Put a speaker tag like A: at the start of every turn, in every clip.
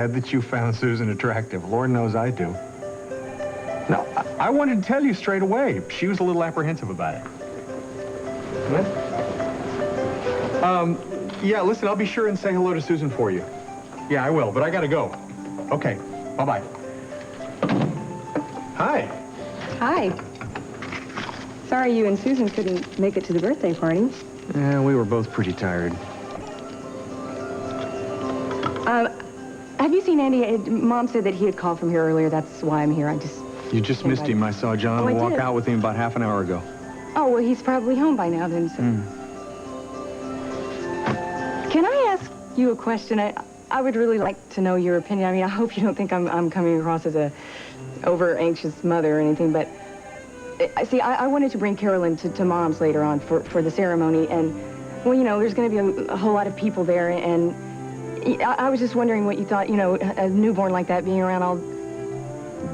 A: Glad that you found Susan attractive. Lord knows I do. No, I wanted to tell you straight away. She was a little apprehensive about it. What? Yeah, listen, I'll be sure and say hello to Susan for you. Yeah, I will, but I gotta go. Okay, bye-bye. Hi.
B: Hi. Sorry you and Susan couldn't make it to the birthday party.
A: Yeah, we were both pretty tired.
B: Have you seen Andy? Mom said that he had called from here earlier. That's why I'm here.
A: You just missed him. I saw John walk out with him about half an hour ago.
B: Oh, well, he's probably home by now then. So. Can I ask you a question? I would really like to know your opinion. I mean, I hope you don't think I'm coming across as a over-anxious mother or anything, but see, I wanted to bring Carolyn to Mom's later on for the ceremony, and, well, you know, there's going to be a whole lot of people there, and I was just wondering what you thought, you know, a newborn like that being around all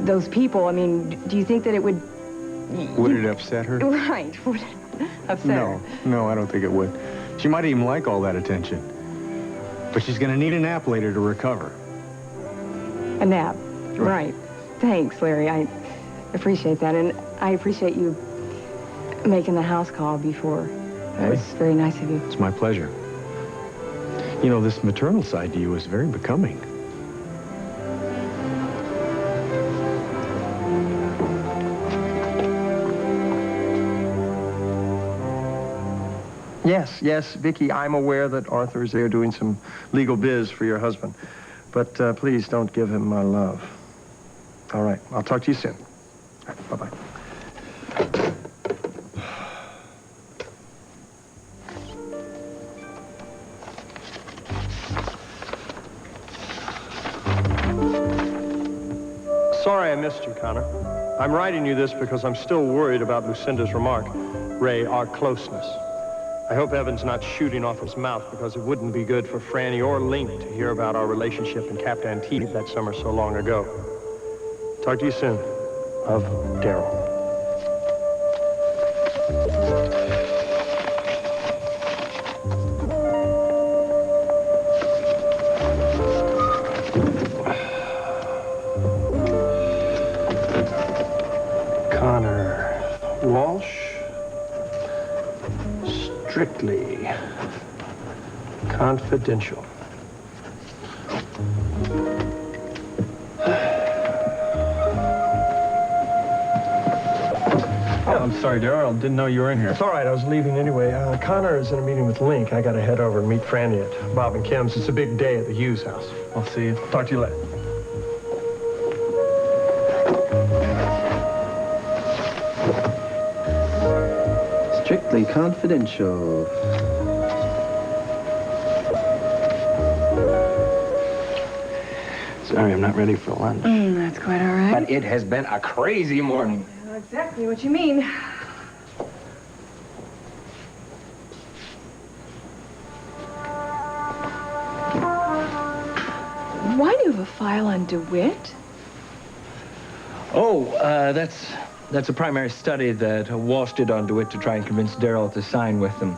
B: those people. I mean, do you think that it would...
A: Would it upset her?
B: Right. Would it upset her?
A: No, I don't think it would. She might even like all that attention. But she's going to need a nap later to recover.
B: A nap? Right. Thanks, Larry. I appreciate that. And I appreciate you making the house call before. That was very nice of you.
A: It's my pleasure. You know, this maternal side to you is very becoming.
C: Yes, Vicki, I'm aware that Arthur is there doing some legal biz for your husband. But please don't give him my love. All right, I'll talk to you soon. All right, bye-bye. Sorry I missed you, Connor. I'm writing you this because I'm still worried about Lucinda's remark, Ray, our closeness. I hope Evan's not shooting off his mouth, because it wouldn't be good for Franny or Link to hear about our relationship in Cap Antietam that summer so long ago. Talk to you soon. Of Daryl. Connor Walsh. Strictly confidential.
A: I'm sorry, Daryl. Didn't know you were in here.
C: It's all right. I was leaving anyway. Connor is in a meeting with Link. I got to head over and meet Franny at Bob and Kim's. It's a big day at the Hughes house.
A: I'll see you.
C: Talk to you later.
D: Strictly confidential.
E: Sorry, I'm not ready for lunch.
B: That's quite all right.
E: But it has been a crazy morning.
B: I know exactly what you mean. Why do you have a file on DeWitt?
E: Oh, that's a primary study that Walsh did on DeWitt to try and convince Daryl to sign with them.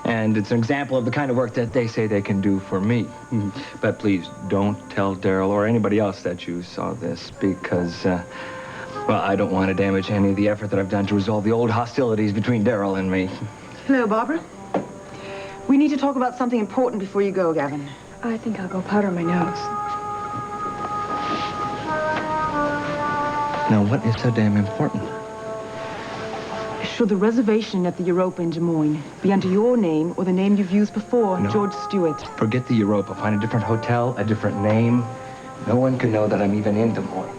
E: And it's an example of the kind of work that they say they can do for me. But please, don't tell Daryl or anybody else that you saw this, because, well, I don't want to damage any of the effort that I've done to resolve the old hostilities between Daryl and me.
F: Hello, Barbara. We need to talk about something important before you go, Gavin.
B: I think I'll go powder my nose.
E: Now, what is so damn important?
F: Should the reservation at the Europa in Des Moines be under your name or the name you've used before,
E: No.
F: George Stewart?
E: Forget the Europa. Find a different hotel, a different name. No one can know that I'm even in Des Moines.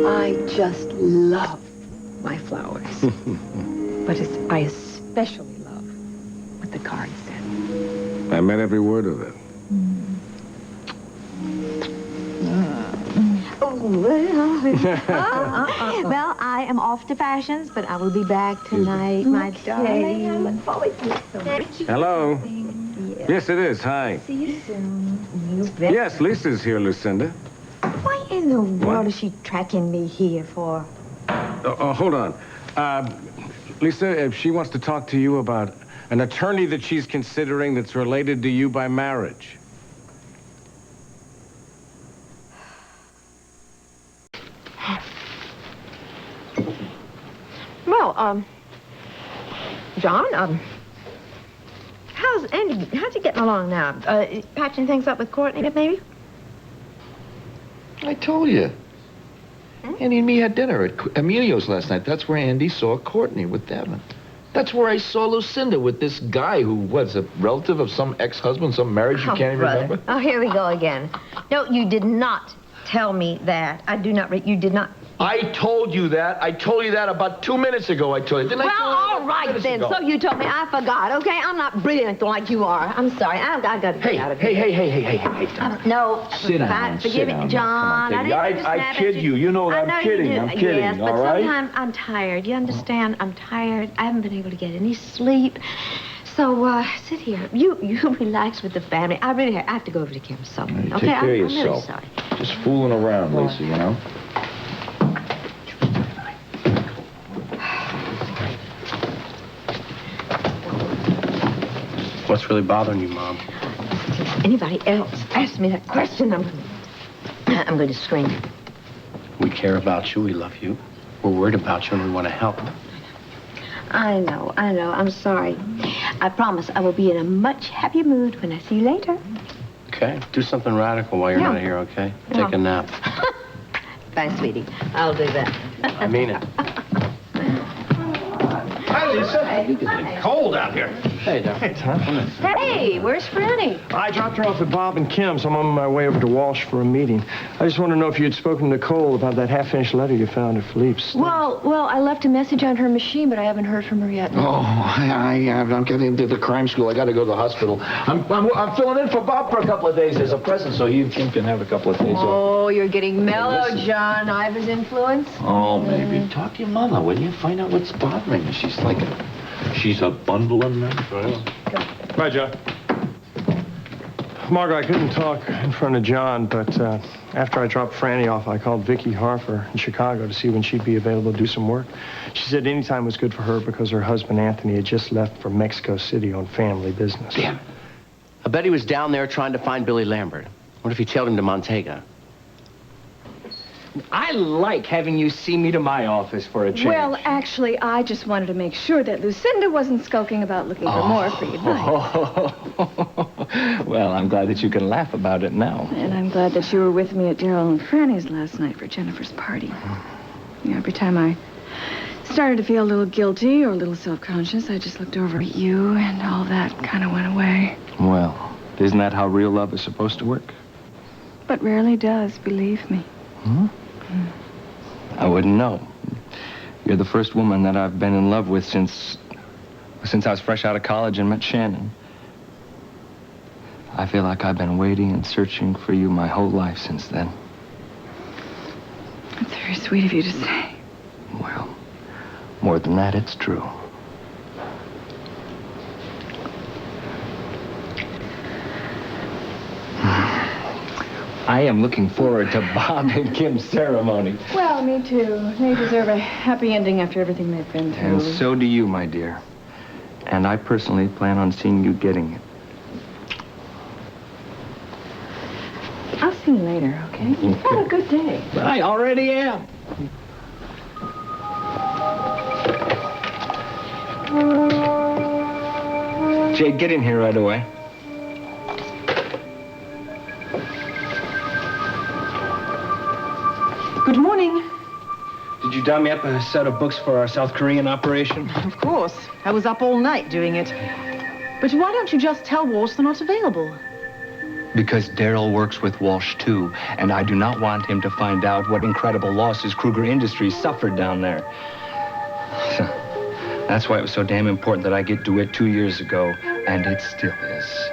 B: I just love my flowers. But I especially love what the card said.
G: I meant every word of it.
H: Well, I am off to Fashions, but I will be back tonight, my darling. I look forward to it so much.
G: Hello. Yes, it is. Hi.
H: See you soon. You bet.
G: Yes, Lisa's here, Lucinda.
H: Why in the world is she tracking me here for?
G: Oh, hold on. Lisa, if she wants to talk to you about An attorney that she's considering that's related to you by marriage.
H: Well, John, how's Andy, how's he getting along now? Patching things up with Courtney, maybe?
I: I told you. Andy and me had dinner at Emilio's last night. That's where Andy saw Courtney with Devin. That's where I saw Lucinda with this guy who was a relative of some ex-husband, some marriage you can't even remember.
H: Oh, here we go again. No, you did not tell me that. I do not, you did not.
I: I told you that. I told you that about 2 minutes ago, I told you. Didn't I tell you
H: Well,
I: that
H: all right
I: 2 minutes
H: then.
I: ago?
H: So you told me. I forgot, okay? I'm not brilliant like you are. I'm sorry. I got to get out of here.
I: Hey.
H: No.
I: Sit down,
H: Forgive
I: sit
H: me,
I: down.
H: John.
I: Come on, I kid you. You know that I'm kidding. I'm kidding,
H: yes,
I: all
H: but
I: right?
H: sometimes I'm tired. You understand? I'm tired. I haven't been able to get any sleep. So, sit here. You relax with the family. I have to go over to Kim's supper.
I: Take
H: Okay?
I: care of
H: I'm really
I: yourself.
H: sorry.
I: Just fooling around, Lisa, you know?
D: What's really bothering you, Mom?
H: If anybody else asks me that question, I'm going to scream.
D: We care about you. We love you. We're worried about you, and we want to help.
H: I know. I'm sorry. I promise I will be in a much happier mood when I see you later.
D: Okay? Do something radical while you're
H: Yeah.
D: not here, okay?
H: Yeah.
D: Take a nap.
H: Bye, sweetie. I'll do that.
D: I mean it.
C: Hi, Lisa.
H: Hi.
C: Cold out here.
D: Hey, Doc.
C: Hey, Tom.
H: Hey, where's Franny?
C: I dropped her off at Bob and Kim's. I'm on my way over to Walsh for a meeting. I just want to know if you'd spoken to Nicole about that half-finished letter you found at Philippe's.
F: Well, I left a message on her machine, but I haven't heard from her yet.
I: Oh, I'm getting into the crime school. I got to go to the hospital. I'm filling in for Bob for a couple of days as a present, so you can have a couple of days off.
F: Oh, you're getting mellow, John. Ivan's influence.
I: Oh, maybe. Talk to your mother, will you? Find out what's bothering her. She's a bundle of nerves.
C: Bye, John. Margot, I couldn't talk in front of John, but after I dropped Franny off, I called Vicki Harper in Chicago to see when she'd be available to do some work. She said any time was good for her because her husband, Anthony, had just left for Mexico City on family business.
D: Damn. I bet he was down there trying to find Billy Lambert. What if he tailed him to Montega?
E: I like having you see me to my office for a change.
B: Well, actually, I just wanted to make sure that Lucinda wasn't skulking about looking for more free advice.
E: Well, I'm glad that you can laugh about it now.
B: And I'm glad that you were with me at Daryl and Franny's last night for Jennifer's party. You know, every time I started to feel a little guilty or a little self-conscious, I just looked over at you and all that kind of went away.
E: Well, isn't that how real love is supposed to work?
B: But rarely does, believe me.
E: I wouldn't know. You're the first woman that I've been in love with since I was fresh out of college and met Shannon. I feel like I've been waiting and searching for you my whole life since then.
B: That's very sweet of you to say.
E: Well, more than that, it's true. I am looking forward to Bob and Kim's ceremony.
B: Well, me too. They deserve a happy ending after everything they've been through.
E: And so do you, my dear. And I personally plan on seeing you getting it.
B: I'll see you later, okay? Have a good day.
E: But I already am. Jade, get in here right away.
F: Good morning.
E: Did you drum me up a set of books for our South Korean operation?
F: Of course. I was up all night doing it. But why don't you just tell Walsh they're not available?
E: Because Daryl works with Walsh, too, and I do not want him to find out what incredible losses Kruger Industries suffered down there. That's why it was so damn important that I get DeWitt 2 years ago, and it still is.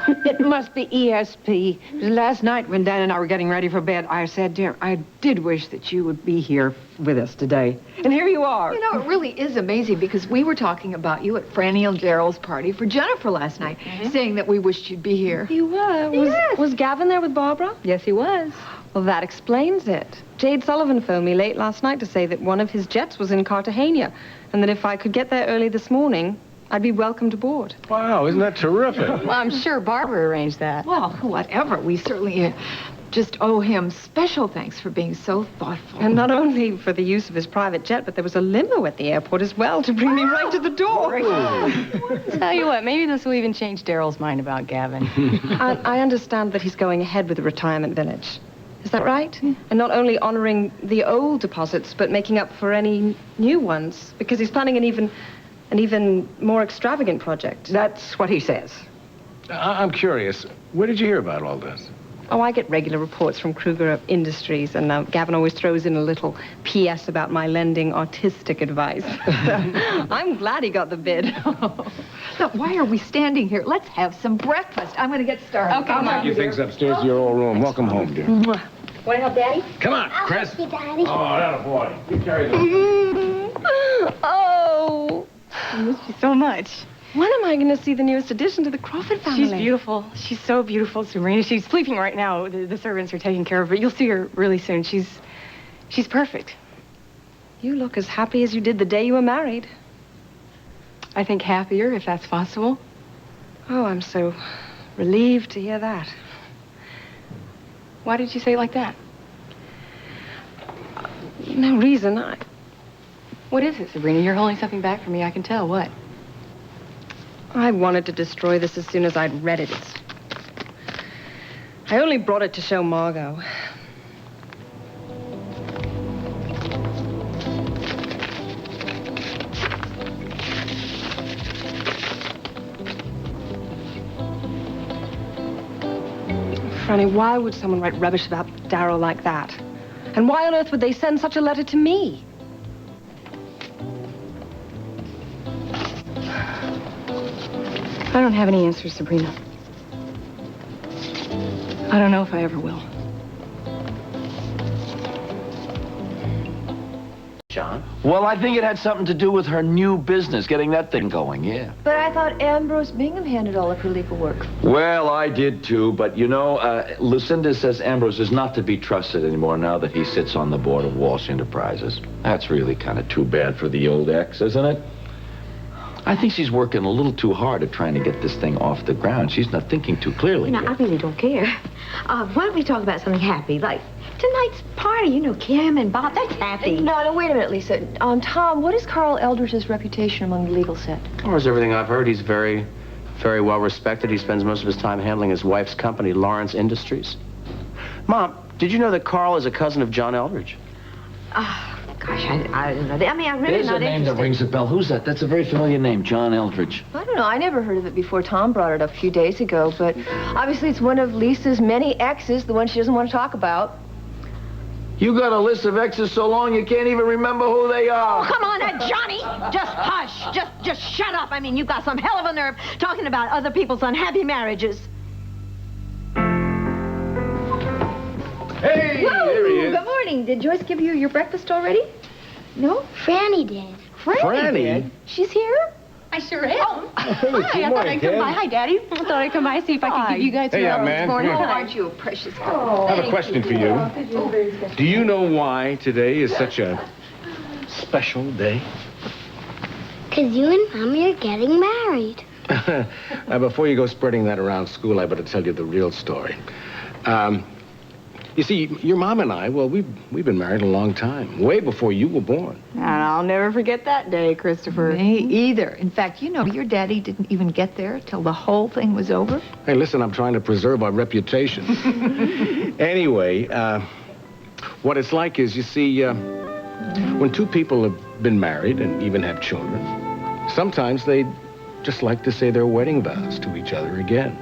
J: It must be ESP. Because last night when Dan and I were getting ready for bed, I said, dear, I did wish that you would be here with us today. And here you are.
F: You know, it really is amazing because we were talking about you at Franny and Daryl's party for Jennifer last night, saying that we wished you'd be here.
B: You were? Was Gavin there with Barbara?
F: Yes, he was.
K: Well, that explains it. Jade Sullivan phoned me late last night to say that one of his jets was in Cartagena, and that if I could get there early this morning, I'd be welcomed aboard.
G: Wow, isn't that terrific?
B: Well, I'm sure Barbara arranged that.
L: Well, whatever. We certainly just owe him special thanks for being so thoughtful.
K: And not only for the use of his private jet, but there was a limo at the airport as well to bring me right to the door.
B: Tell you what, maybe this will even change Daryl's mind about Gavin.
K: I understand that he's going ahead with the retirement village. Is that right? And not only honoring the old deposits, but making up for any new ones, because he's planning an even more extravagant project.
J: That's what he says.
G: I'm curious. Where did you hear about all this?
K: Oh, I get regular reports from Kruger Industries, and Gavin always throws in a little P.S. about my lending artistic advice. So I'm glad he got the bid.
L: Look, why are we standing here? Let's have some breakfast. I'm going to get started.
B: Okay, Mom.
G: You things upstairs to your old room. Welcome home, dear.
H: Want to help Daddy?
G: Come on, Chris.
H: I'll help you, Daddy.
G: Oh, that boy. You carry this.
B: Oh, I miss you so much.
K: When am I going to see the newest addition to the Crawford family?
B: She's beautiful. She's so beautiful, Sabrina. She's sleeping right now. The servants are taking care of her. You'll see her really soon. She's perfect.
K: You look as happy as you did the day you were married.
B: I think happier, if that's possible.
K: Oh, I'm so relieved to hear that.
B: Why did you say it like that?
K: No reason.
B: What is it, Sabrina? You're holding something back from me. I can tell. What?
K: I wanted to destroy this as soon as I'd read it. I only brought it to show Margot. Franny, why would someone write rubbish about Darryl like that? And why on earth would they send such a letter to me?
B: I don't have any answers, Sabrina. I don't know if I ever will.
D: John?
I: Well, I think it had something to do with her new business, getting that thing going, yeah.
L: But I thought Ambrose Bingham handled all of her legal work.
I: Well, I did too, but you know, Lucinda says Ambrose is not to be trusted anymore now that he sits on the board of Walsh Enterprises. That's really kind of too bad for the old ex, isn't it? I think she's working a little too hard at trying to get this thing off the ground. She's not thinking too clearly.
H: You know, I really don't care. Why don't we talk about something happy, like tonight's party? You know, Kim and Bob, that's happy.
L: No, wait a minute, Lisa. Tom, what is Carl Eldridge's reputation among the legal set?
D: Or as everything I've heard, he's very, very well respected. He spends most of his time handling his wife's company, Lawrence Industries. Mom, did you know that Carl is a cousin of John Eldridge?
H: Gosh, I don't know. I mean, I'm really
I: There's a
H: not
I: name
H: interested.
I: that rings a bell. Who's that? That's a very familiar name, John Eldridge.
L: I don't know. I never heard of it before Tom brought it up a few days ago, but obviously it's one of Lisa's many exes, the one she doesn't want to talk about.
I: You got a list of exes so long you can't even remember who they are.
H: Oh, come on, Johnny! Just hush. Just shut up. I mean, you've got some hell of a nerve talking about other people's unhappy marriages.
G: Hey, there he is.
L: Good morning. Did Joyce give you your breakfast already?
H: No, Franny did.
G: Franny?
L: did. She's here?
H: I sure am.
L: Oh,
G: Hey,
L: hi.
G: good
L: I thought
G: morning,
L: I'd come
G: Kim.
L: by. Hi, Daddy.
K: I thought I'd come by and see if I could give you guys
G: Hey, young
K: your
G: man.
K: this morning.
L: Oh,
G: Come here.
L: aren't you a precious girl?
H: Oh,
G: I have a question for you. Do you know why today is such a special day?
M: Because you and Mommy are getting married.
G: Before you go spreading that around school, I better tell you the real story. You see, your mom and I, well, we've been married a long time, way before you were born.
B: And I'll never forget that day, Christopher.
L: Me either. In fact, you know, your daddy didn't even get there till the whole thing was over.
G: Hey, listen, I'm trying to preserve our reputation. Anyway, what it's like is, you see, when two people have been married and even have children, sometimes they just like to say their wedding vows to each other again,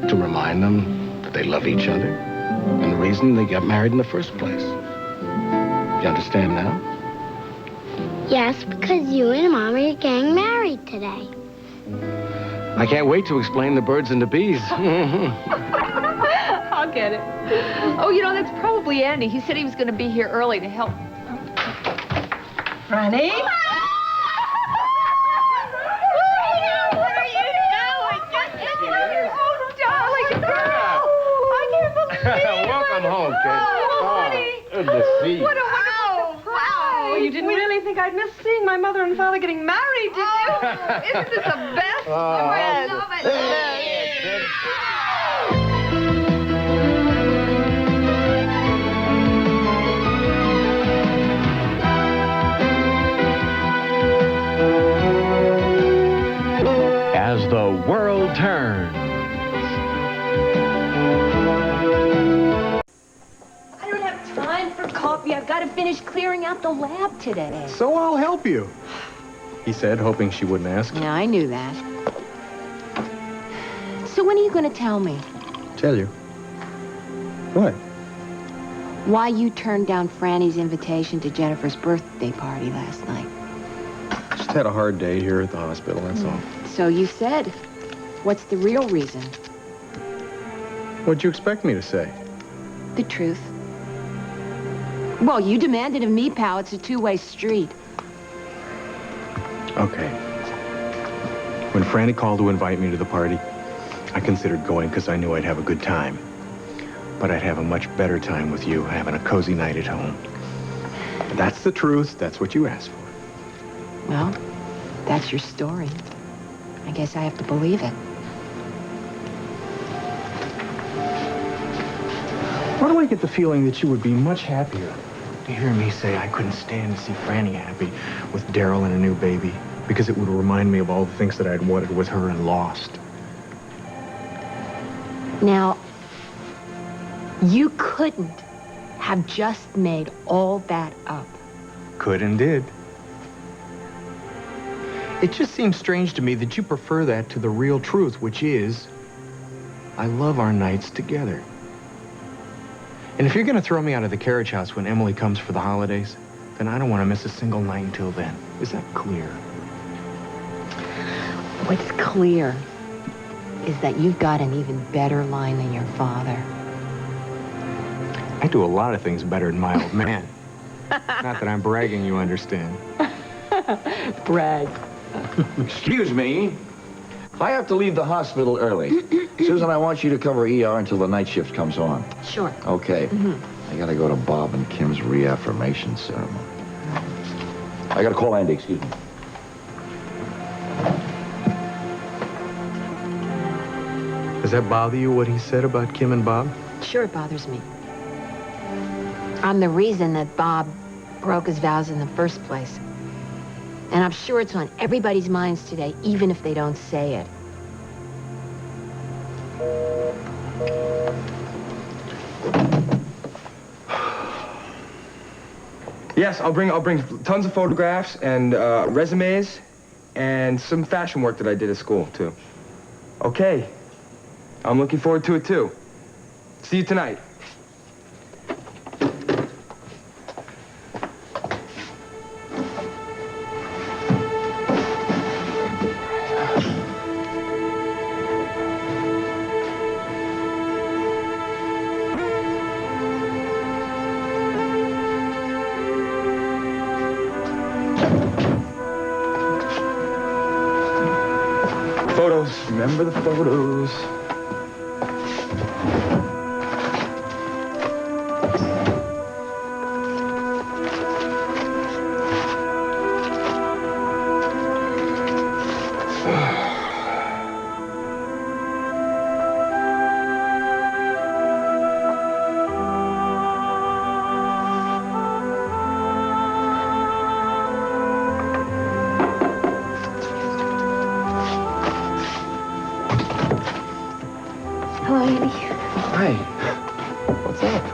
G: to remind them that they love each other and the reason they got married in the first place. You understand now?
M: Yes, because you and Mommy are getting married today.
G: I can't wait to explain the birds and the bees.
L: I'll get it. Oh, you know, that's probably Andy. He said he was going to be here early to help.
J: Franny?
G: Welcome home. okay.
K: honey.
G: Good to see you.
K: What a wonderful surprise. Oh, you didn't really think I'd miss seeing my mother and father getting married, did you? Isn't this the best? I love it.
A: As the world turns.
L: I don't have time for coffee. I've got to finish clearing out the lab today.
A: So I'll help you, he said, hoping she wouldn't ask.
J: Yeah, I knew that.
L: So when are you going to tell me
A: Tell you. What?
L: why you turned down Franny's invitation to Jennifer's birthday party last night?
A: Just had a hard day here at the hospital, that's all.
L: So you said. What's the real reason?
A: What'd you expect me to say?
L: The truth. Well, you demanded of me, pal. It's a two-way street.
A: Okay. When Franny called to invite me to the party, I considered going because I knew I'd have a good time. But I'd have a much better time with you, having a cozy night at home. That's the truth. That's what you asked for.
L: Well, that's your story. I guess I have to believe it.
A: Why do I get the feeling that you would be much happier to hear me say I couldn't stand to see Franny happy with Daryl and a new baby, because it would remind me of all the things that I'd wanted with her and lost.
L: Now, you couldn't have just made all that up.
A: Could and did. It just seems strange to me that you prefer that to the real truth, which is, I love our nights together. And if you're going to throw me out of the carriage house when Emily comes for the holidays, then I don't want to miss a single night until then. Is that clear?
L: What's clear is that you've got an even better line than your father.
A: I do a lot of things better than my old man. Not that I'm bragging, you understand.
L: Brag.
I: Excuse me. I have to leave the hospital early. Susan, I want you to cover ER until the night shift comes on.
L: Sure.
I: Okay. I gotta go to Bob and Kim's reaffirmation ceremony. I gotta call Andy, excuse me.
A: Does that bother you, what he said about Kim and Bob?
L: Sure, it bothers me. I'm the reason that Bob broke his vows in the first place. And I'm sure it's on everybody's minds today, even if they don't say it.
N: Yes, I'll bring tons of photographs and resumes and some fashion work that I did at school, too. Okay. I'm looking forward to it, too. See you tonight. Photos. Remember the photos.
L: Hello, Andy.
N: Hi. What's up?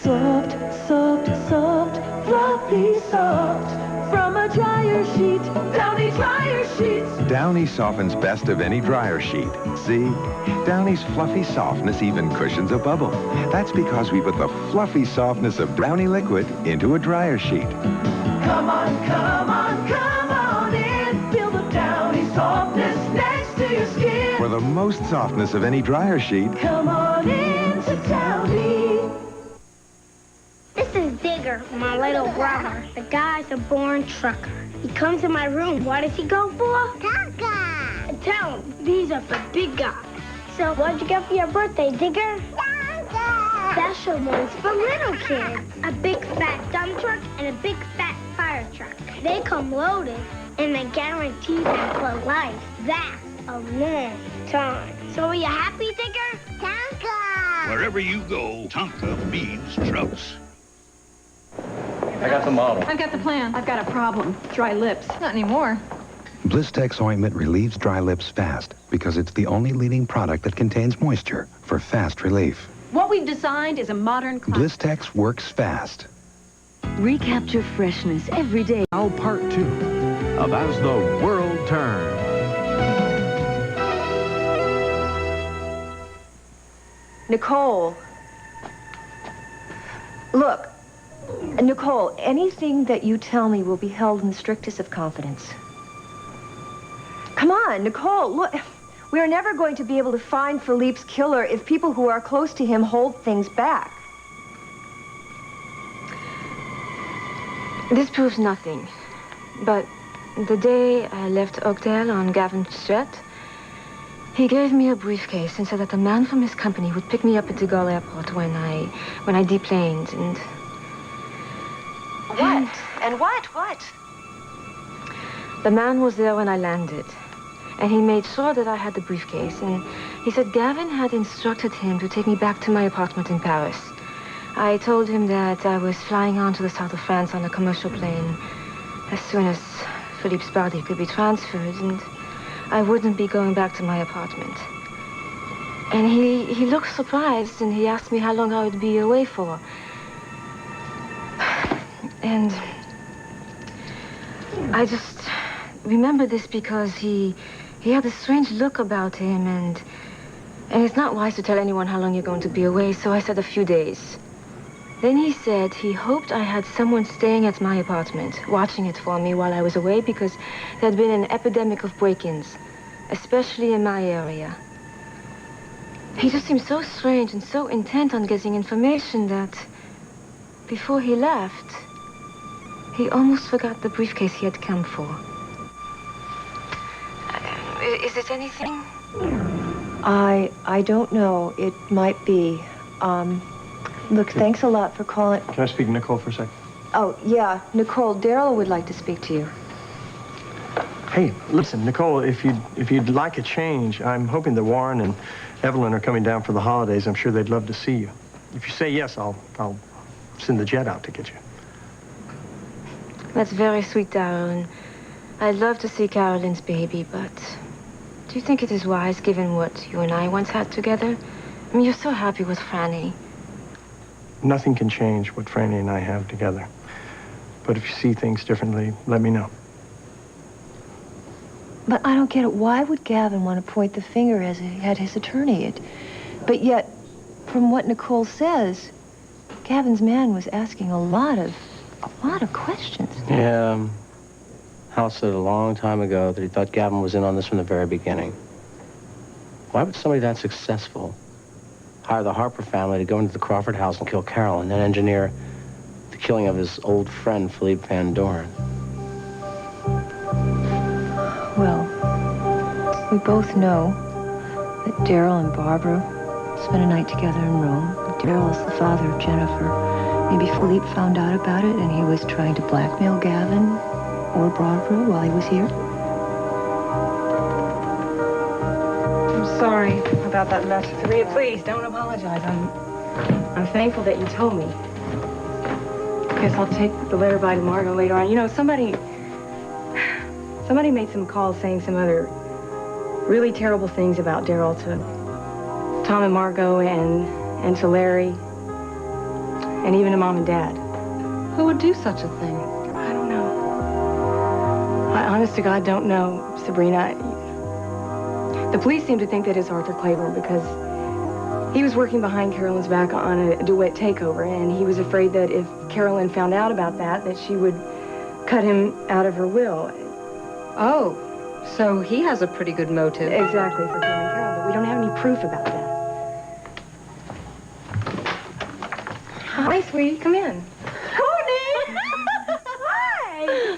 O: Soft, soft, soft, fluffy soft. From a dryer sheet, Downy dryer sheets.
P: Downy softens best of any dryer sheet. See? Downy's fluffy softness even cushions a bubble. That's because we put the fluffy softness of Downy liquid into a dryer sheet.
O: Come on, come on, come on in. Feel the Downy softness next to your skin.
P: For the most softness of any dryer sheet,
O: Come on in to Downy.
M: This is Digger, my little brother. The guy's a born trucker. He comes in my room. What does he go for? Caca. tell him these are for big guys. So what'd you get for your birthday, Digger? Special ones for little kids. A big fat dump truck and a big fat fire truck. They come loaded and they guarantee them for life. That's a long time. So are you happy, Digger? Tonka!
Q: Wherever you go, Tonka means trucks.
D: I got the model.
F: I've got the plan. I've got a problem. Dry lips. Not anymore.
P: Blistex ointment relieves dry lips fast because it's the only leading product that contains moisture for fast relief.
F: What we've designed is a modern class.
P: Blistex works fast.
R: Recapture freshness every day.
S: Now part 2 of As the World Turns.
K: Nicole. Look, Nicole, anything that you tell me will be held in the strictest of confidence. Come on, Nicole, look. We are never going to be able to find Philippe's killer if people who are close to him hold things back.
L: This proves nothing. But the day I left Oakdale on Gavin's jet, he gave me a briefcase and said that a man from his company would pick me up at De Gaulle Airport when I deplaned and...
K: What? And what? What?
L: The man was there when I landed. And he made sure that I had the briefcase. And he said Gavin had instructed him to take me back to my apartment in Paris. I told him that I was flying on to the south of France on a commercial plane as soon as Philippe's body could be transferred, and I wouldn't be going back to my apartment. And he looked surprised, and he asked me how long I would be away for. And I just remember this because he had a strange look about him, and it's not wise to tell anyone how long you're going to be away, so I said a few days. Then he said he hoped I had someone staying at my apartment, watching it for me while I was away, because there had been an epidemic of break-ins, especially in my area. He just seemed so strange and so intent on getting information that before he left, he almost forgot the briefcase he had come for. Is it anything?
K: I don't know. It might be. Look, thanks a lot for calling.
C: Can I speak to Nicole for a second?
K: Oh, yeah. Nicole, Daryl would like to speak to you.
C: Hey, listen, Nicole, if you'd like a change, I'm hoping that Warren and Evelyn are coming down for the holidays. I'm sure they'd love to see you. If you say yes, I'll send the jet out to get you.
L: That's very sweet, Daryl, and I'd love to see Carolyn's baby, but do you think it is wise, given what you and I once had together? I mean, you're so happy with Franny.
C: Nothing can change what Franny and I have together. But if you see things differently, let me know.
K: But I don't get it. Why would Gavin want to point the finger as he had his attorney? But yet, from what Nicole says, Gavin's man was asking a lot of questions.
D: Yeah. Hal said a long time ago that he thought Gavin was in on this from the very beginning. Why would somebody that successful hire the Harper family to go into the Crawford house and kill Carol and then engineer the killing of his old friend, Philippe Van Doren?
K: Well, we both know that Daryl and Barbara spent a night together in Rome. Daryl is the father of Jennifer. Maybe Philippe found out about it and he was trying to blackmail Gavin or Barbara while he was here.
B: I'm sorry about that message. Sabrina, please don't apologize. I'm thankful that you told me. Guess I'll take the letter by to Margot later on. You know, somebody made some calls saying some other really terrible things about Daryl to Tom and Margot and to Larry and even to Mom and Dad.
F: Who would do such a thing?
B: I don't know. I honest to God don't know, Sabrina. The police seem to think that it's Arthur Claiborne because he was working behind Carolyn's back on a DeWitt takeover, and he was afraid that if Carolyn found out about that she would cut him out of her will.
K: Oh, so he has a pretty good motive.
B: Exactly, for killing Carol, but we don't have any proof about that. Hi, sweetie, come in.
O: Hi!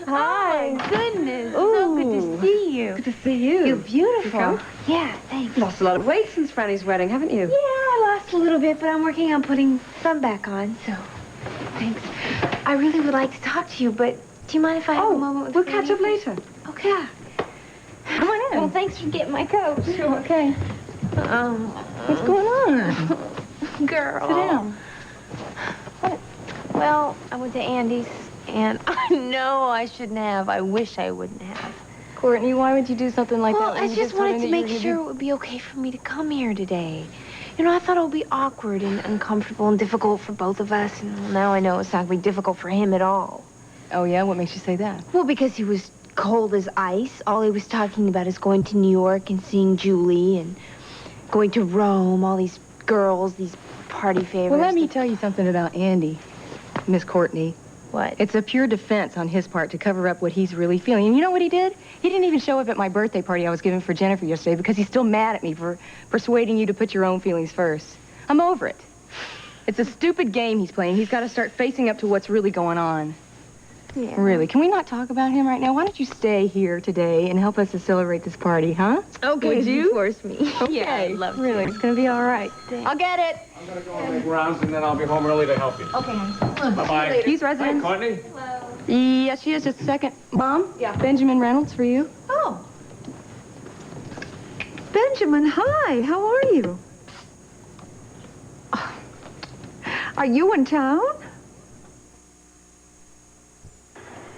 B: Hi.
O: Oh, my goodness. So good to see you.
K: good to see you.
H: You're beautiful.
K: You come?
H: Yeah, thanks.
K: Lost a lot of weight since Franny's wedding, haven't you?
H: Yeah, I lost a little bit, but I'm working on putting some back on, so thanks. I really would like to talk to you, but do you mind if I have a moment with
K: we'll
H: Franny?
K: catch up later.
H: Okay. Yeah.
K: Come on in.
H: Well, thanks for getting my coat.
K: Sure, okay.
H: What's going on? Girl.
K: Sit down.
H: Well, I went to Andy's, and I know I shouldn't have. I wish I wouldn't have.
B: Courtney, why would you do something like
H: Well,
B: that?
H: I
B: when you
H: just
B: told
H: wanted
B: him
H: to
B: that you
H: make
B: were
H: sure
B: gonna
H: it would be okay for me to come here today. You know, I thought it would be awkward and uncomfortable and difficult for both of us, and now I know it's not going to be difficult for him at all.
B: Oh, yeah? What makes you say that?
H: Well, because he was cold as ice. All he was talking about is going to New York and seeing Julie and going to Rome, all these girls, these party favors.
B: Well, let me tell you something about Andy, Miss Courtney.
H: What?
B: It's a pure defense on his part to cover up what he's really feeling. And you know what he did? He didn't even show up at my birthday party I was giving for Jennifer yesterday because he's still mad at me for persuading you to put your own feelings first. I'm over it. It's a stupid game he's playing. He's got to start facing up to what's really going on.
H: Yeah.
B: Really. Can we not talk about him right now? Why don't you stay here today and help us to celebrate this party, huh?
H: Okay,
B: Would you?
H: force me.
B: Okay.
H: Yeah, I'd love to.
B: Really, it's going to be all right. I'll get it.
G: I'm gonna go and make rounds, and then I'll be home early to help you.
B: Okay,
G: Bye-bye.
B: Excuse residence.
G: Hi, Courtney.
B: Yes, she is. Just a second. Mom? Yeah. Benjamin Reynolds for you.
J: Oh. Benjamin, hi. How are you? Are you in town?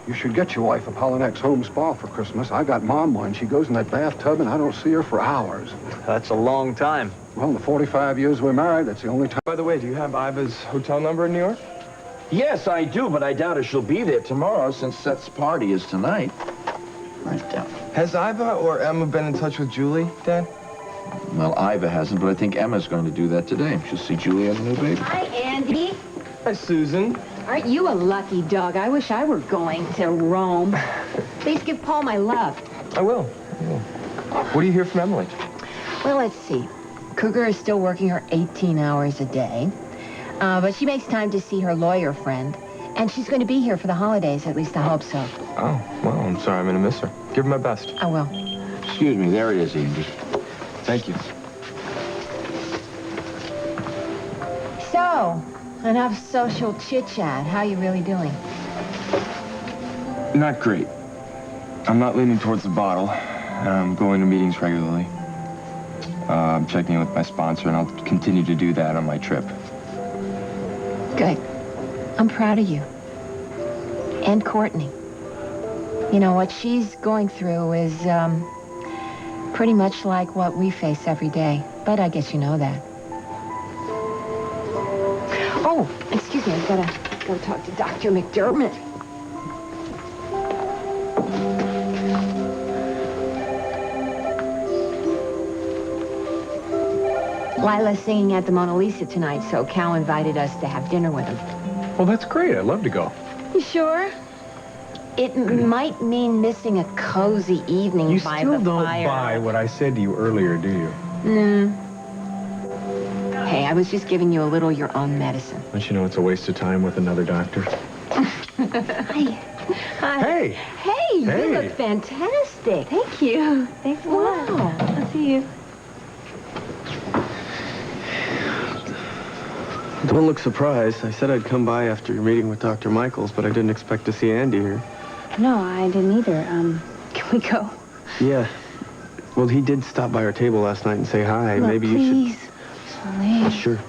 T: You should get your wife a Polynex home spa for Christmas. I got Mom one. She goes in that bathtub, and I don't see her for hours.
N: That's a long time.
T: Well, in the 45 years we're married, that's the only time.
N: By the way, do you have Iva's hotel number in New York?
I: Yes, I do, but I doubt if she'll be there tomorrow since Seth's party is tonight. Right down.
N: Has Iva or Emma been in touch with Julie, Dad?
I: Well, Iva hasn't, but I think Emma's going to do that today. She'll see Julie has a new baby.
U: Hi, Andy.
N: Hi, Susan.
U: Aren't you a lucky dog? I wish I were going to Rome. Please give Paul my love.
N: I will. What do you hear from Emily?
U: Well, let's see. Cougar is still working her 18 hours a day. But she makes time to see her lawyer friend. And she's going to be here for the holidays, at least I hope so.
N: Oh, well, I'm sorry. I'm going to miss her. Give her my best.
U: I will.
I: Excuse me, there it is, Andy.
N: Thank you.
U: So, enough social chit-chat. How you really doing?
N: Not great. I'm not leaning towards the bottle. I'm going to meetings regularly. I'm checking in with my sponsor, and I'll continue to do that on my trip.
U: Good. I'm proud of you. And Courtney. You know, what she's going through is, pretty much like what we face every day. But I guess you know that. Oh, excuse me, I've got to go talk to Dr. McDermott. Lila's singing at the Mona Lisa tonight, so Cal invited us to have dinner with him.
A: Well, that's great. I'd love to go.
U: You sure? It might mean missing a cozy evening
A: You
U: by
A: still
U: the
A: don't
U: fire.
A: buy what I said to you earlier, do you?
U: No. Hey, I was just giving you a little your own medicine.
A: Don't you know it's a waste of time with another doctor?
U: Hi. Hi.
A: Hey.
U: Hey, you
A: Hey.
U: look fantastic.
H: Thank you. Thanks a lot.
U: Wow.
H: I'll see you.
V: Don't look surprised. I said I'd come by after your meeting with Dr. Michaels, but I didn't expect to see Andy here.
B: No, I didn't either. Can we go?
V: Yeah. Well, he did stop by our table last night and say hi.
B: Look,
V: Maybe you
B: please.
V: should... Sure.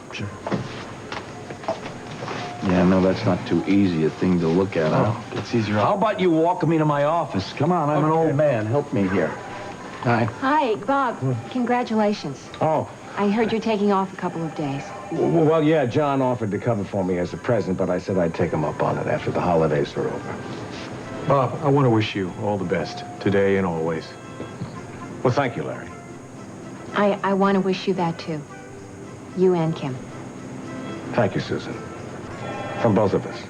I: Yeah, no, that's not too easy a thing to look at, huh?
V: It's easier.
I: How about you walk me to my office? Come on, I'm an old man. Help me here.
V: Hi.
U: Hi, Bob. Congratulations.
W: Oh,
U: I heard you're taking off a couple of days.
W: well, yeah, John offered to cover for me as a present, but I said I'd take him up on it after the holidays are over.
A: Bob, I want to wish you all the best, today and always.
W: Well, thank you, Larry.
U: I want to wish you that, too. You and Kim.
W: Thank you, Susan. From both of us.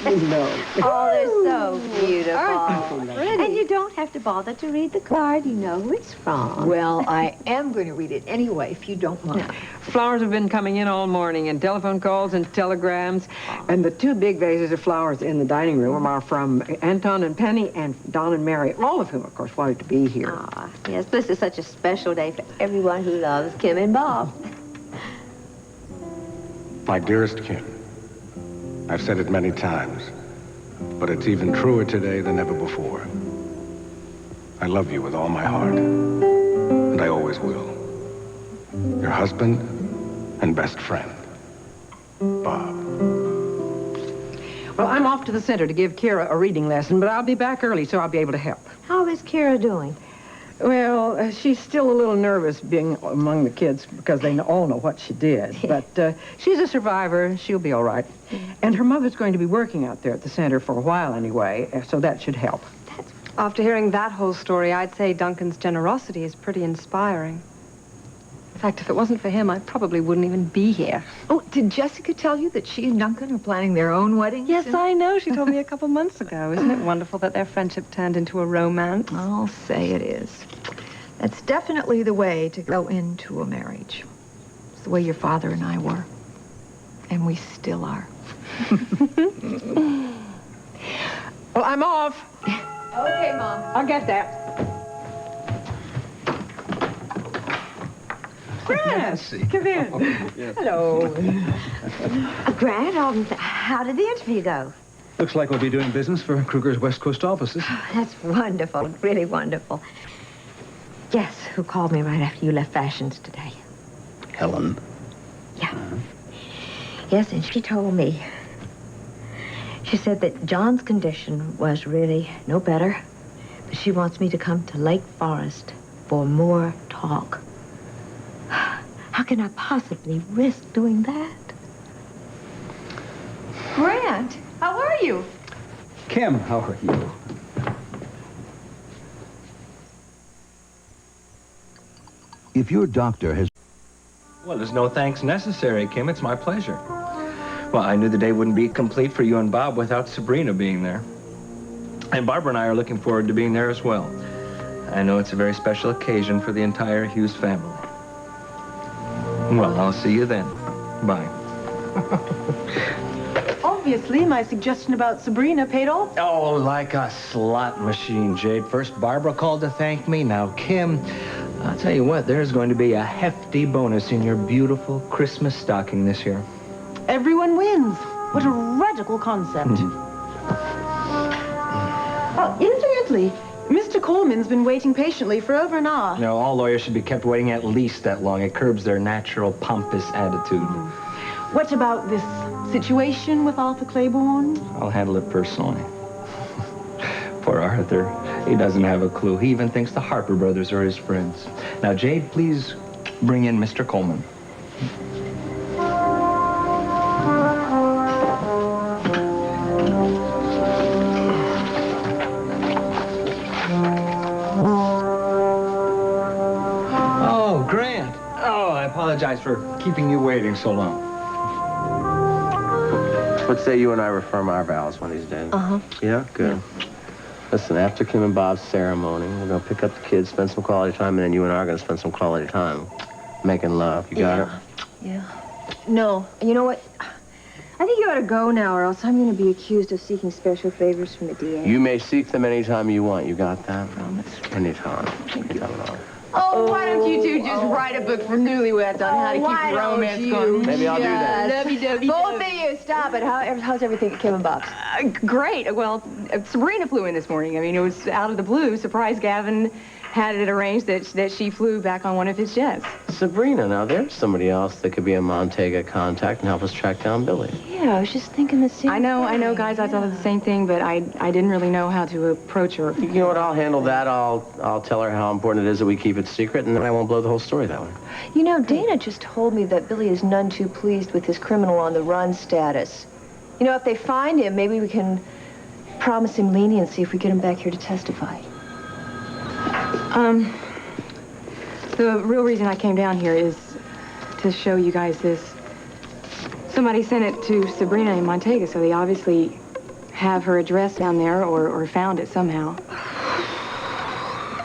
H: Oh, they're so beautiful. And you don't have to bother to read the card. You know who it's from.
E: Well, I am going to read it anyway, if you don't mind.
J: Flowers have been coming in all morning, and telephone calls and telegrams. And the 2 big vases of flowers in the dining room are from Anton and Penny and Don and Mary, all of whom, of course, wanted to be here.
H: Ah, yes, this is such a special day for everyone who loves Kim and Bob.
G: My dearest Kim, I've said it many times, but it's even truer today than ever before. I love you with all my heart, and I always will. Your husband and best friend, Bob.
J: Well, I'm off to the center to give Kira a reading lesson, but I'll be back early, so I'll be able to help.
H: How is Kira doing?
J: Well, she's still a little nervous being among the kids because they all know what she did. But she's a survivor. She'll be all right. And her mother's going to be working out there at the center for a while anyway, so that should help.
K: After hearing that whole story, I'd say Duncan's generosity is pretty inspiring. In fact, if it wasn't for him, I probably wouldn't even be here.
E: Oh, did Jessica tell you that she and Duncan are planning their own wedding?
K: Yes, I know. She told me a couple months ago. Isn't it wonderful that their friendship turned into a romance?
E: I'll say it is. That's definitely the way to go into a marriage. It's the way your father and I were. And we still are.
J: Well, I'm off.
E: Okay, Mom.
J: I'll get that. Grant, come in.
M: Yes.
J: Hello.
H: Grant, how did the interview go?
M: Looks like we'll be doing business for Kruger's West Coast offices.
H: That's wonderful, really wonderful. Guess who called me right after you left Fashions today?
M: Helen.
H: Yeah. Yes, and she told me. She said that John's condition was really no better, but she wants me to come to Lake Forest for more talk. How can I possibly risk doing that?
E: Grant, how are you?
M: Kim, how are you?
S: If your doctor has...
Q: Well, there's no thanks necessary, Kim. It's my pleasure. Well, I knew the day wouldn't be complete for you and Bob without Sabrina being there. And Barbara and I are looking forward to being there as well. I know it's a very special occasion for the entire Hughes family. Well, I'll see you then. Bye.
F: Obviously, my suggestion about Sabrina paid off.
D: Oh, like a slot machine, Jade. First Barbara called to thank me, now Kim. I'll tell you what, there's going to be a hefty bonus in your beautiful Christmas stocking this year.
F: Everyone wins. What a radical concept. Oh, incidentally, Mr. Coleman's been waiting patiently for over an hour.
D: No, all lawyers should be kept waiting at least that long. It curbs their natural pompous attitude.
F: What about this situation with Arthur Claiborne?
Q: I'll handle it personally. Poor Arthur. He doesn't have a clue. He even thinks the Harper brothers are his friends. Now, Jade, please bring in Mr. Coleman. Oh, Grant. Oh, I apologize for keeping you waiting so long.
D: Let's say you and I reform our vows one of these days.
H: Uh-huh.
D: Yeah? Good. Listen, after Kim and Bob's ceremony, we're going to pick up the kids, spend some quality time, and then you and I are going to spend some quality time making love. You got it?
H: Yeah. No, you know what? I think you ought to go now, or else I'm going to be accused of seeking special favors from the DA.
D: You may seek them anytime you want. You got that? Promise. Anytime. Anytime at all.
B: Oh, why don't you two just write a book for newlyweds on how to keep romance going?
D: Maybe I'll do that.
B: Lovey-dovey.
H: Both of you, stop it. How's everything at Kim and Bob's?
B: Great. Well, Sabrina flew in this morning. I mean, it was out of the blue. Surprise, Gavin had it arranged that she flew back on one of his jets.
D: Sabrina, now there's somebody else that could be a Montega contact and help us track down Billy.
H: Yeah, I was just thinking the same
B: I know, guys. I thought the same thing, but I didn't really know how to approach her.
D: You know what? I'll handle that. I'll tell her how important it is that we keep it secret, and then I won't blow the whole story that way.
H: You know, Dana just told me that Billy is none too pleased with his criminal on the run status. You know, if they find him, maybe we can promise him leniency if we get him back here to testify.
B: The real reason I came down here is to show you guys this. Somebody sent it to Sabrina in Montega, so they obviously have her address down there or found it somehow.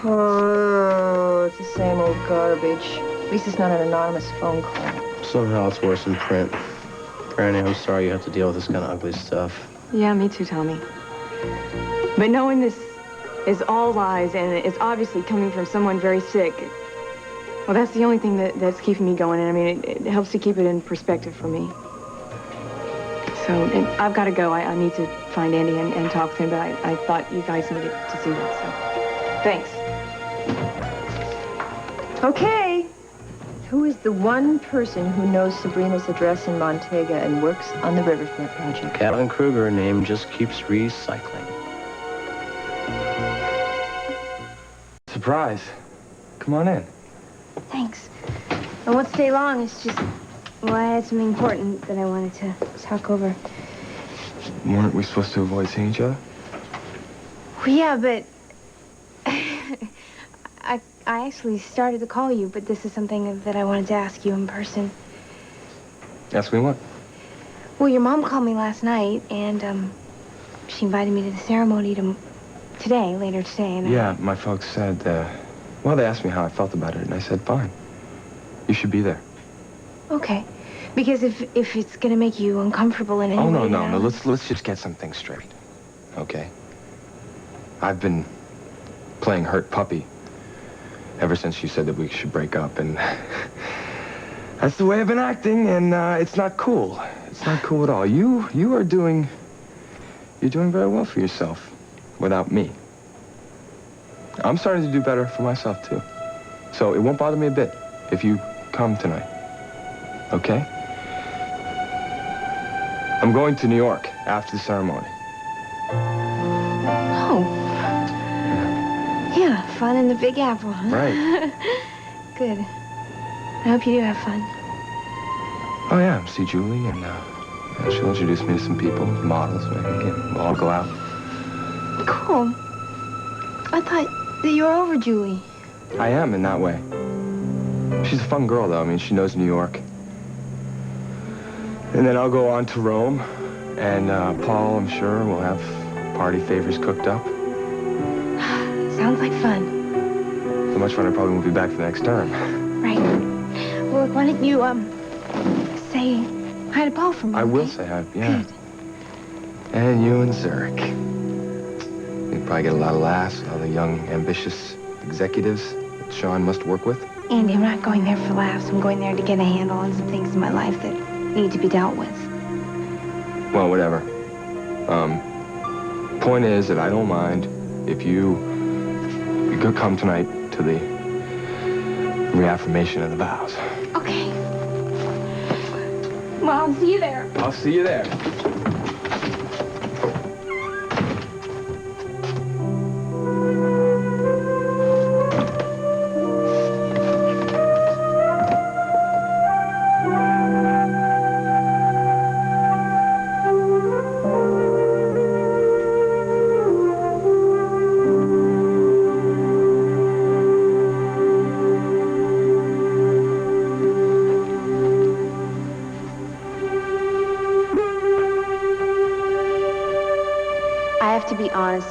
U: Oh, it's the same old garbage. At least it's not an anonymous phone call.
D: Somehow it's worse in print. Granny, I'm sorry you have to deal with this kind of ugly stuff.
B: Yeah, me too, Tommy. But knowing this is all lies and it's obviously coming from someone very sick, well, that's the only thing that's keeping me going. And I mean, it helps to keep it in perspective for me. So I've got to go. I need to find Andy and talk to him, but I thought you guys needed to see that, so thanks.
U: Okay. Who is the one person who knows Sabrina's address in Montega and works on the Riverfront project?
D: Calvin Kruger name just keeps recycling.
N: Surprise. Come on in.
L: Thanks. I won't stay long. It's just, well, I had something important that I wanted to talk over.
N: Weren't we supposed to avoid seeing each other?
L: Well, yeah, but I actually started to call you, but this is something that I wanted to ask you in person.
N: Ask me what?
L: Well, your mom called me last night, and she invited me to the ceremony later today. And
N: Yeah, my folks said, well, they asked me how I felt about it, and I said, fine. You should be there.
L: Okay. Because if it's gonna make you uncomfortable in any way...
N: No. Let's just get some things straight. Okay? I've been playing hurt puppy ever since you said that we should break up, and that's the way I've been acting, and it's not cool. It's not cool at all. You're doing very well for yourself without me. I'm starting to do better for myself, too. So it won't bother me a bit if you come tonight. Okay? I'm going to New York after the ceremony.
L: Oh. Yeah, fun in the Big Apple, huh?
N: Right.
L: Good. I hope you do have fun.
N: Oh, yeah, see Julie, and she'll introduce me to some people, models, maybe, and we'll all go out.
L: Cool. I thought that you were over Julie.
N: I am in that way. She's a fun girl, though. I mean, she knows New York. And then I'll go on to Rome, and Paul, I'm sure, will have party favors cooked up.
L: Sounds like fun.
N: So much fun I probably won't be back for the next term.
L: Right. Well, why don't you, say hi to Paul for me?
N: I will say hi, yeah. And you and Zurich. You'd probably get a lot of laughs with all the young, ambitious executives that Sean must work with.
L: Andy, I'm not going there for laughs. I'm going there to get a handle on some things in my life that need to be dealt with.
N: Well, whatever. Point is that I don't mind if you could come tonight to the reaffirmation of the vows.
L: Okay. Well, I'll see you there.
N: I'll see you there.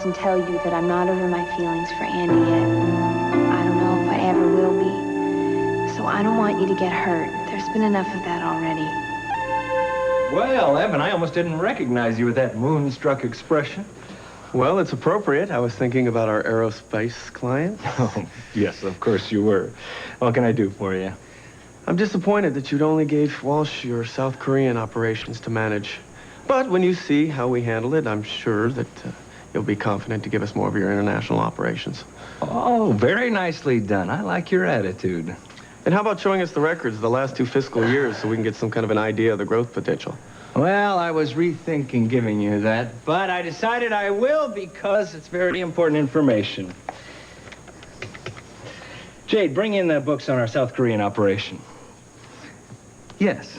L: And tell you that I'm not over my feelings for Andy yet. I don't know if I ever will be. So I don't want you to get hurt. There's been enough of that already.
Q: Well, Evan, I almost didn't recognize you with that moonstruck expression.
V: Well, it's appropriate. I was thinking about our aerospace client.
Q: Oh, yes, of course you were. What can I do for you?
V: I'm disappointed that you'd only gave Walsh your South Korean operations to manage. But when you see how we handled it, I'm sure that you'll be confident to give us more of your international operations.
Q: Oh, very nicely done. I like your attitude.
V: And how about showing us the records of the last 2 fiscal years so we can get some kind of an idea of the growth potential?
Q: Well, I was rethinking giving you that, but I decided I will because it's very important information. Jade, bring in the books on our South Korean operation. Yes.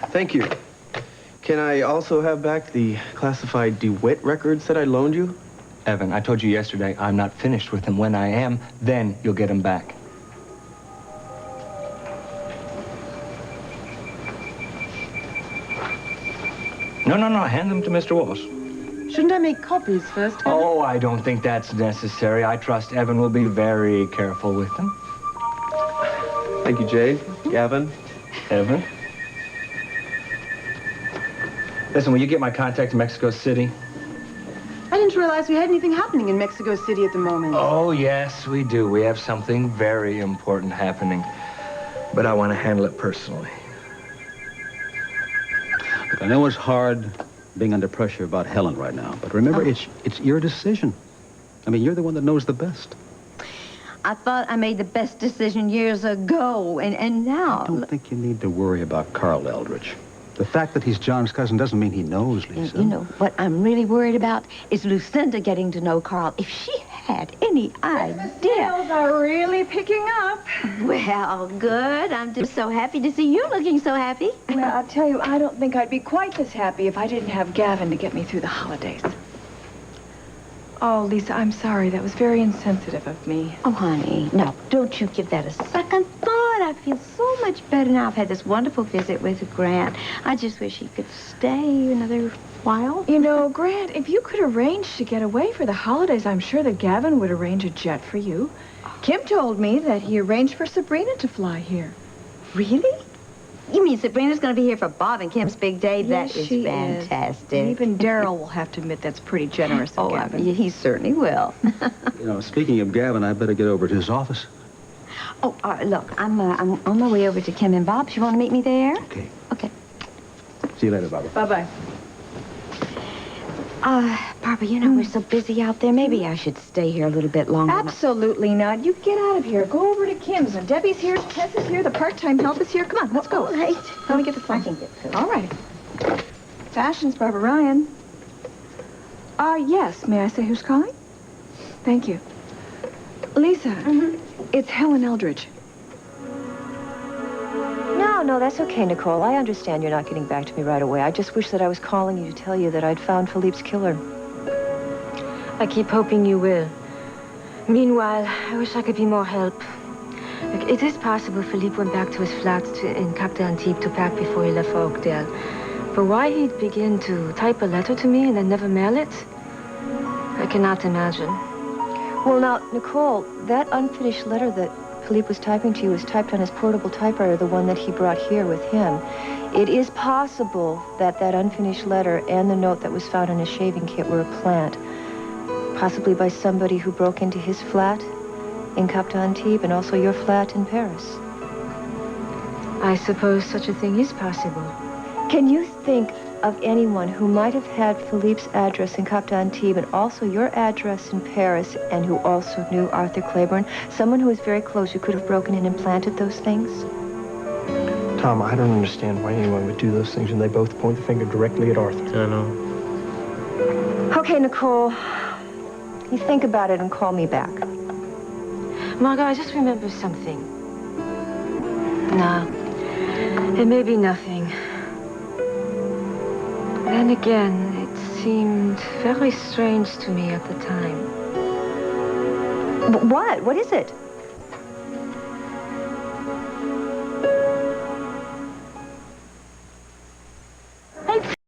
V: Thank you. Can I also have back the classified DeWitt records that I loaned you?
Q: Evan, I told you yesterday I'm not finished with them. When I am, then you'll get them back. No. Hand them to Mr. Walsh.
F: Shouldn't I make copies first?
Q: Oh, I don't think that's necessary. I trust Evan will be very careful with them.
V: Thank you, Jade. Gavin.
Q: Evan? Listen, will you get my contact in Mexico City?
F: I didn't realize we had anything happening in Mexico City at the moment.
Q: Oh, yes, we do. We have something very important happening. But I want to handle it personally.
M: Look, I know it's hard being under pressure about Helen right now, but remember, it's your decision. I mean, you're the one that knows the best.
H: I thought I made the best decision years ago, and now...
M: I don't think you need to worry about Carl Eldridge. The fact that he's John's cousin doesn't mean he knows, Lisa.
H: You know, what I'm really worried about is Lucinda getting to know Carl. If she had any idea...
B: Sales are really picking up.
H: Well, good. I'm just so happy to see you looking so happy.
B: Well, I'll tell you, I don't think I'd be quite this happy if I didn't have Gavin to get me through the holidays. Oh, Lisa, I'm sorry. That was very insensitive of me.
H: Oh, honey, no, don't you give that a second thought. I feel so much better now. I've had this wonderful visit with Grant. I just wish he could stay another while.
B: You know, Grant, if you could arrange to get away for the holidays, I'm sure that Gavin would arrange a jet for you. Kim told me that he arranged for Sabrina to fly here.
H: Really? You mean Sabrina's going to be here for Bob and Kim's big day?
B: Yes,
H: that is
B: she
H: fantastic.
B: Is. Even Daryl will have to admit that's pretty generous of Gavin.
H: He certainly will.
M: You know, speaking of Gavin, I better get over to his office.
H: Oh, look, I'm on my way over to Kim and Bob's. You want to meet me there?
M: Okay.
H: Okay.
M: See you later, Barbara.
B: Bye-bye.
H: Barbara, you know, we're so busy out there. Maybe I should stay here a little bit longer.
B: Absolutely not. You get out of here. Go over to Kim's. And Debbie's here, Tess is here, the part-time help is here. Come on, let's go.
H: All right.
B: Let me get the phone.
H: I can get through.
B: All right. Fashions, Barbara Ryan. Yes. May I say who's calling? Thank you. Lisa, it's Helen Eldridge.
K: No, that's okay, Nicole. I understand you're not getting back to me right away. I just wish that I was calling you to tell you that I'd found Philippe's killer.
C: I keep hoping you will. Meanwhile, I wish I could be more help. Look, it is possible Philippe went back to his flat in Cap d'Antibes to pack before he left for Oakdale. But why he'd begin to type a letter to me and then never mail it, I cannot imagine.
K: Well, now, Nicole, that unfinished letter that Philippe was typing to you was typed on his portable typewriter, the one that he brought here with him. It is possible that that unfinished letter and the note that was found in his shaving kit were a plant, possibly by somebody who broke into his flat in Cap d'Antibes and also your flat in Paris.
C: I suppose such a thing is possible.
K: Can you think of anyone who might have had Philippe's address in Cap d'Antibes and also your address in Paris and who also knew Arthur Claiborne? Someone who was very close who could have broken in and planted those things?
V: Tom, I don't understand why anyone would do those things, and they both point the finger directly at Arthur. I know.
K: Okay, Nicole. You think about it and call me back.
C: Margot, I just remembered something. No, it may be nothing. Then again, it seemed very strange to me at the time.
K: What? What is it?